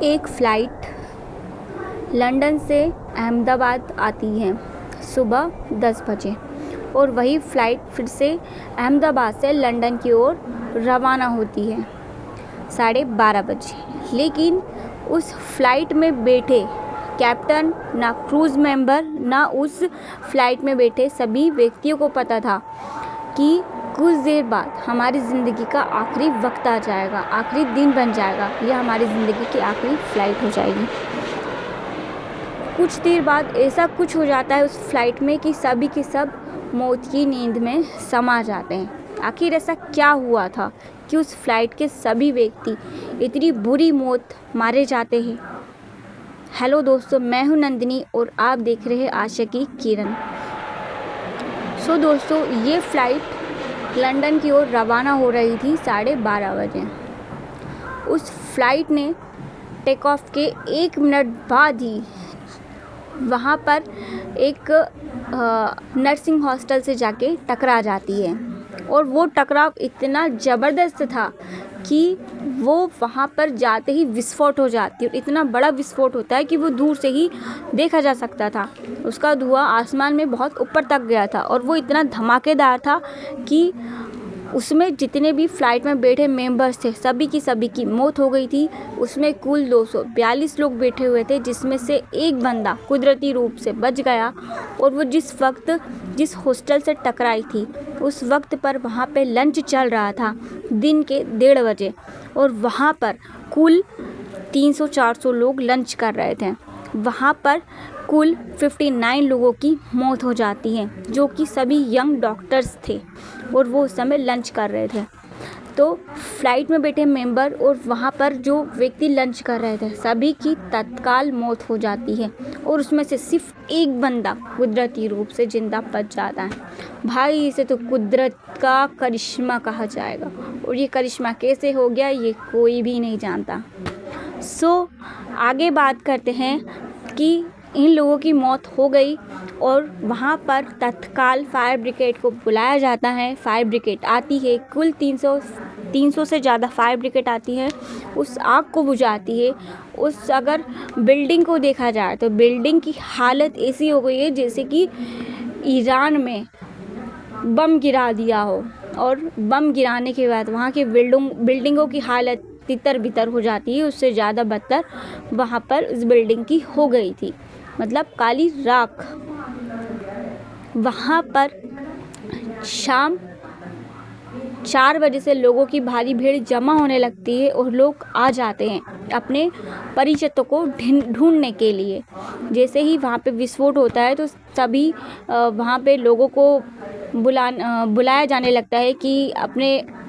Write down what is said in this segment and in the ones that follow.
एक flight London से अहमदाबाद आती है सुबह 10 बजे और वही फ़्लाइट फिर से अहमदाबाद से लंदन की ओर रवाना होती है 12:30 बजे। लेकिन उस फ़्लाइट में बैठे कैप्टन, ना क्रूज़ मेंबर, ना उस फ़्लाइट में बैठे सभी व्यक्तियों को पता था कि कुछ देर बाद हमारी ज़िंदगी का आखिरी वक्त आ जाएगा, आखिरी दिन बन जाएगा, यह हमारी ज़िंदगी की आखिरी फ़्लाइट हो जाएगी। कुछ देर बाद ऐसा कुछ हो जाता है उस फ़्लाइट में कि सभी के सब मौत की नींद में समा जाते हैं। आखिर ऐसा क्या हुआ था कि उस फ़्लाइट के सभी व्यक्ति इतनी बुरी मौत मारे जाते हैं। हेलो दोस्तों, मैं हूं नंदिनी और आप देख रहे हैं आशा की किरण। दोस्तों, ये फ़्लाइट लंदन की ओर रवाना हो रही थी 12:30 बजे। उस फ़्लाइट ने टेक ऑफ के 1 मिनट बाद ही वहाँ पर एक नर्सिंग हॉस्टल से जाके टकरा जाती है और वो टकराव इतना ज़बरदस्त था कि वो वहाँ पर जाते ही विस्फोट हो जाती है और इतना बड़ा विस्फोट होता है कि वो दूर से ही देखा जा सकता था। उसका धुआं आसमान में बहुत ऊपर तक गया था और वो इतना धमाकेदार था कि उसमें जितने भी फ़्लाइट में बैठे मेंबर्स थे सभी की मौत हो गई थी। उसमें कुल 242 लोग बैठे हुए थे, जिसमें से एक बंदा कुदरती रूप से बच गया और वो जिस हॉस्टल से टकराई थी उस वक्त पर वहाँ पे लंच चल रहा था दिन के 1:30 बजे और वहाँ पर कुल 300-400 लोग लंच कर रहे थे। वहाँ पर कुल 59 लोगों की मौत हो जाती है जो कि सभी यंग डॉक्टर्स थे और वो उस समय लंच कर रहे थे। तो फ़्लाइट में बैठे मेंबर और वहाँ पर जो व्यक्ति लंच कर रहे थे सभी की तत्काल मौत हो जाती है और उसमें से सिर्फ एक बंदा कुदरती रूप से ज़िंदा बच जाता है। भाई, इसे तो कुदरत का करिश्मा कहा जाएगा और ये करिश्मा कैसे हो गया ये कोई भी नहीं जानता। आगे बात करते हैं कि इन लोगों की मौत हो गई और वहाँ पर तत्काल फायर ब्रिगेड को बुलाया जाता है। फायर ब्रिगेड आती है, कुल 300 से ज़्यादा फायर ब्रिगेड आती है, उस आग को बुझाती है। अगर बिल्डिंग को देखा जाए तो बिल्डिंग की हालत ऐसी हो गई है जैसे कि ईरान में बम गिरा दिया हो और बम गिराने के बाद वहाँ के बिल्डिंगों की हालत तितर-बितर हो जाती है। उससे ज़्यादा बदतर वहाँ पर उस बिल्डिंग की हो गई थी, मतलब काली राख। वहाँ पर शाम 4 बजे से लोगों की भारी भीड़ जमा होने लगती है और लोग आ जाते हैं अपने परिचितों को ढूंढने के लिए। जैसे ही वहाँ पे विस्फोट होता है तो सभी वहाँ पे लोगों को बुलाया जाने लगता है कि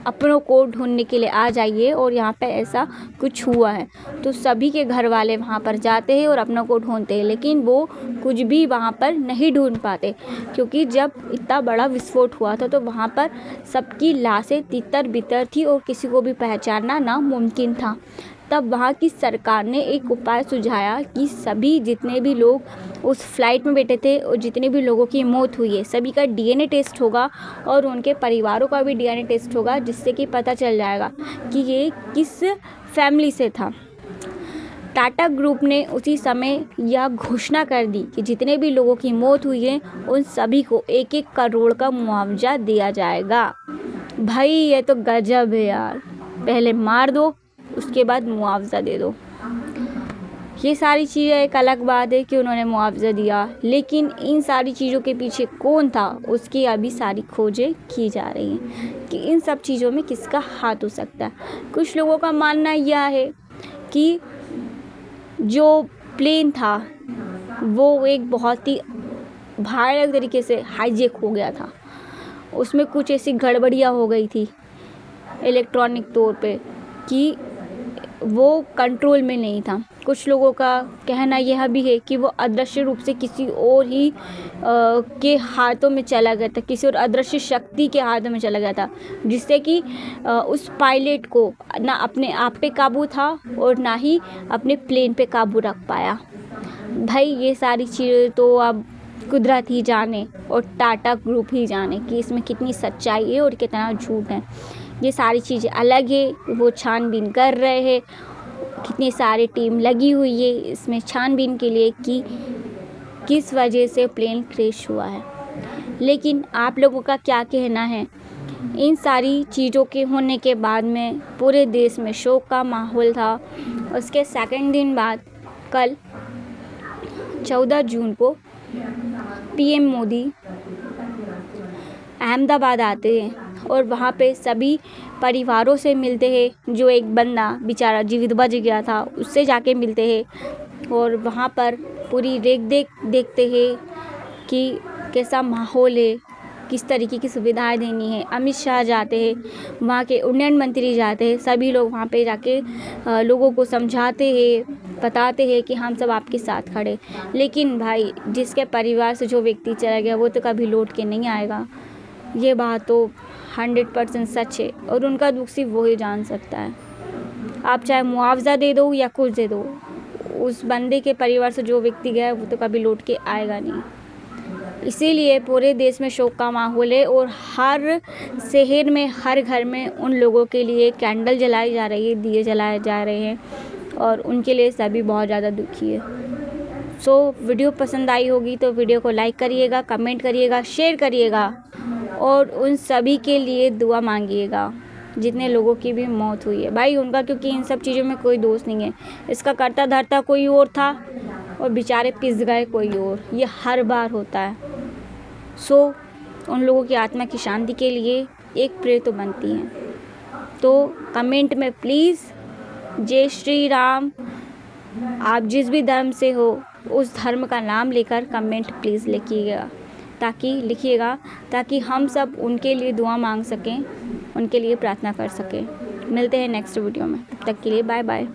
अपनों को ढूंढने के लिए आ जाइए और यहाँ पे ऐसा कुछ हुआ है। तो सभी के घर वाले वहाँ पर जाते हैं और अपनों को ढूंढते हैं, लेकिन वो कुछ भी वहाँ पर नहीं ढूंढ पाते क्योंकि जब इतना बड़ा विस्फोट हुआ था तो वहाँ पर सबकी लाशें तितर-बितर थी और किसी को भी पहचानना नामुमकिन था। तब वहाँ की सरकार ने एक उपाय सुझाया कि सभी जितने भी लोग उस फ़्लाइट में बैठे थे और जितने भी लोगों की मौत हुई है सभी का डीएनए टेस्ट होगा और उनके परिवारों का भी डीएनए टेस्ट होगा, जिससे कि पता चल जाएगा कि ये किस फैमिली से था। टाटा ग्रुप ने उसी समय यह घोषणा कर दी कि जितने भी लोगों की मौत हुई है उन सभी को 1-1 करोड़ का मुआवजा दिया जाएगा। भाई, ये तो गजब है यार। पहले मार दो, उसके बाद मुआवजा दे दो। ये सारी चीज़ें एक अलग बात है कि उन्होंने मुआवजा दिया, लेकिन इन सारी चीज़ों के पीछे कौन था उसकी अभी सारी खोजें की जा रही हैं कि इन सब चीज़ों में किसका हाथ हो सकता है। कुछ लोगों का मानना यह है कि जो प्लेन था वो एक बहुत ही भयानक तरीके से हाईजैक हो गया था। उसमें कुछ ऐसी गड़बड़ियाँ हो गई थी इलेक्ट्रॉनिक तौर पे कि वो कंट्रोल में नहीं था। कुछ लोगों का कहना यह भी है कि वो अदृश्य रूप से किसी और ही के हाथों में चला गया था, किसी और अदृश्य शक्ति के हाथों में चला गया था, जिससे कि उस पायलट को ना अपने आप पे काबू था और ना ही अपने प्लेन पे काबू रख पाया। भाई, ये सारी चीज़ें तो अब कुदरत ही जाने और टाटा ग्रुप ही जाने कि इसमें कितनी सच्चाई है और कितना झूठ है। ये सारी चीज़ें अलग है, वो छानबीन कर रहे हैं कितनी सारी टीम लगी हुई है इसमें छानबीन के लिए कि किस वजह से प्लेन क्रैश हुआ है। लेकिन आप लोगों का क्या कहना है? इन सारी चीज़ों के होने के बाद में पूरे देश में शोक का माहौल था। उसके सेकंड दिन बाद कल 14 जून को पीएम मोदी अहमदाबाद आते हैं और वहाँ पे सभी परिवारों से मिलते हैं। जो एक बंदा बेचारा जीवित बच गया था उससे जाके मिलते हैं और वहाँ पर पूरी देखते हैं कि कैसा माहौल है, किस तरीके की सुविधाएं देनी है। अमित शाह जाते हैं, वहाँ के उन्नयन मंत्री जाते हैं, सभी लोग वहाँ पे जाके लोगों को समझाते हैं, बताते हैं कि हम सब आपके साथ खड़े। लेकिन भाई जिसके परिवार से जो व्यक्ति चला गया वो तो कभी लौट के नहीं आएगा। ये बात तो 100% सच है और उनका दुख सिर्फ वो ही जान सकता है। आप चाहे मुआवजा दे दो या कुछ दे दो, उस बंदे के परिवार से जो व्यक्ति गया है वो तो कभी लौट के आएगा नहीं। इसीलिए पूरे देश में शोक का माहौल है और हर शहर में, हर घर में उन लोगों के लिए कैंडल जलाई जा रही है, दिए जलाए जा रहे हैं और उनके लिए सभी बहुत ज़्यादा दुखी है। वीडियो पसंद आई होगी तो वीडियो को लाइक करिएगा, कमेंट करिएगा, शेयर करिएगा और उन सभी के लिए दुआ मांगिएगा जितने लोगों की भी मौत हुई है भाई उनका, क्योंकि इन सब चीज़ों में कोई दोष नहीं है। इसका करता धरता कोई और था और बेचारे पिस गए कोई और। ये हर बार होता है। उन लोगों की आत्मा की शांति के लिए एक प्रेयर तो बनती है। तो कमेंट में प्लीज़ जय श्री राम, आप जिस भी धर्म से हो उस धर्म का नाम लेकर कमेंट प्लीज़ लिखिएगा ताकि हम सब उनके लिए दुआ मांग सकें, उनके लिए प्रार्थना कर सकें। मिलते हैं नेक्स्ट वीडियो में, तब तक के लिए बाय बाय।